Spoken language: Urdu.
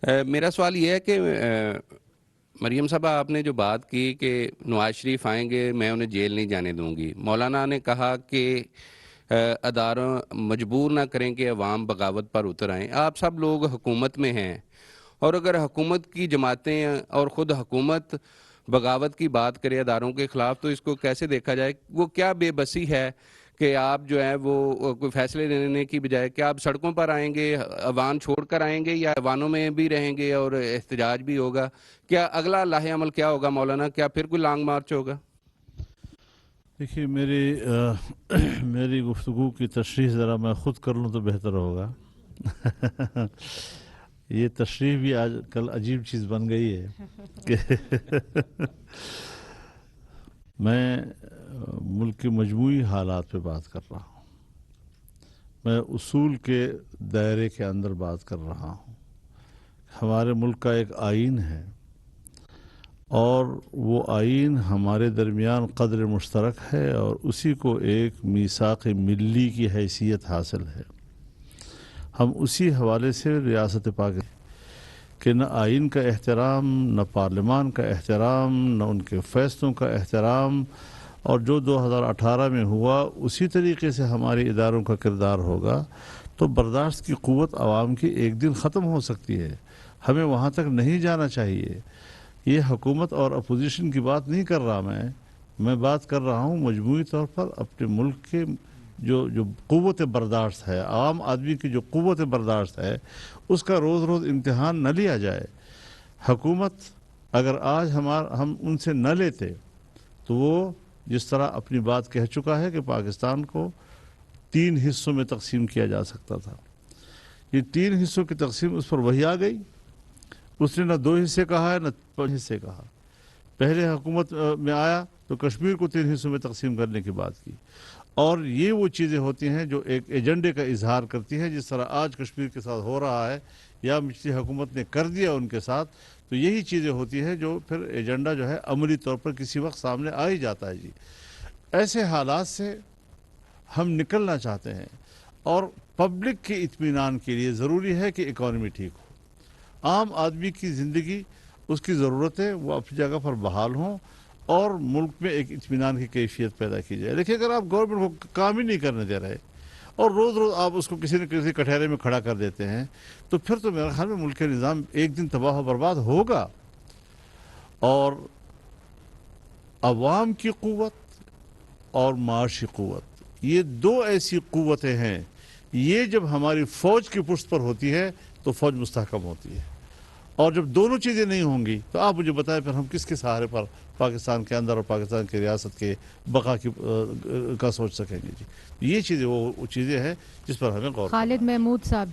میرا سوال یہ ہے کہ مریم صاحبہ آپ نے جو بات کی کہ نواز شریف آئیں گے میں انہیں جیل نہیں جانے دوں گی، مولانا نے کہا کہ اداروں مجبور نہ کریں کہ عوام بغاوت پر اتر آئیں۔ آپ سب لوگ حکومت میں ہیں، اور اگر حکومت کی جماعتیں اور خود حکومت بغاوت کی بات کرے اداروں کے خلاف، تو اس کو کیسے دیکھا جائے؟ وہ کیا بے بسی ہے کہ آپ جو ہے وہ کوئی فیصلے لینے کی بجائے کیا آپ سڑکوں پر آئیں گے، ایوان چھوڑ کر آئیں گے، یا ایوانوں میں بھی رہیں گے اور احتجاج بھی ہوگا؟ کیا اگلا لاہ عمل کیا ہوگا مولانا؟ کیا پھر کوئی لانگ مارچ ہوگا؟ دیکھیے میری گفتگو کی تشریح ذرا میں خود کر لوں تو بہتر ہوگا۔ یہ تشریح بھی آج کل عجیب چیز بن گئی ہے کہ میں ملک کے مجموعی حالات پہ بات کر رہا ہوں، میں اصول کے دائرے کے اندر بات کر رہا ہوں۔ ہمارے ملک کا ایک آئین ہے، اور وہ آئین ہمارے درمیان قدر مشترک ہے، اور اسی کو ایک میثاق ملی کی حیثیت حاصل ہے۔ ہم اسی حوالے سے ریاست پاکستان کہ نہ آئین کا احترام، نہ پارلیمان کا احترام، نہ ان کے فیصلوں کا احترام، اور جو 2018 میں ہوا اسی طریقے سے ہمارے اداروں کا کردار ہوگا، تو برداشت کی قوت عوام کی ایک دن ختم ہو سکتی ہے۔ ہمیں وہاں تک نہیں جانا چاہیے۔ یہ حکومت اور اپوزیشن کی بات نہیں کر رہا، میں بات کر رہا ہوں مجموعی طور پر اپنے ملک کے جو قوت برداشت ہے، عام آدمی کی جو قوت برداشت ہے، اس کا روز روز امتحان نہ لیا جائے۔ حکومت اگر آج ہم ان سے نہ لیتے تو وہ جس طرح اپنی بات کہہ چکا ہے کہ پاکستان کو 3 حصوں میں تقسیم کیا جا سکتا تھا، یہ 3 حصوں کی تقسیم اس پر وہی آ گئی۔ اس نے نہ 2 حصے کہا ہے نہ 5 حصے کہا۔ پہلے حکومت میں آیا تو کشمیر کو 3 حصوں میں تقسیم کرنے کی بات کی، اور یہ وہ چیزیں ہوتی ہیں جو ایک ایجنڈے کا اظہار کرتی ہیں، جس طرح آج کشمیر کے ساتھ ہو رہا ہے یا پچھلی حکومت نے کر دیا ان کے ساتھ، تو یہی چیزیں ہوتی ہیں جو پھر ایجنڈا جو ہے عملی طور پر کسی وقت سامنے آ ہی جاتا ہے۔ جی، ایسے حالات سے ہم نکلنا چاہتے ہیں، اور پبلک کے اطمینان کے لیے ضروری ہے کہ اکانومی ٹھیک ہو، عام آدمی کی زندگی، اس کی ضرورتیں وہ اپنی جگہ پر بحال ہوں، اور ملک میں ایک اطمینان کی کیفیت پیدا کی جائے۔ دیکھیں، اگر آپ گورنمنٹ کو کام ہی نہیں کرنے دے رہے اور روز روز آپ اس کو کسی نہ کسی کٹہرے میں کھڑا کر دیتے ہیں، تو پھر تو میرے خیال میں ملک کا نظام ایک دن تباہ و برباد ہوگا۔ اور عوام کی قوت اور معاشی قوت، یہ 2 ایسی قوتیں ہیں، یہ جب ہماری فوج کی پشت پر ہوتی ہے تو فوج مستحکم ہوتی ہے، اور جب دونوں چیزیں نہیں ہوں گی تو آپ مجھے بتائیں پھر ہم کس کے سہارے پر پاکستان کے اندر اور پاکستان کی ریاست کے بقا کا سوچ سکیں گے؟ جی، یہ چیزیں وہ چیزیں ہیں جس پر ہمیں غور کرنا ہے۔ خالد محمود صاحب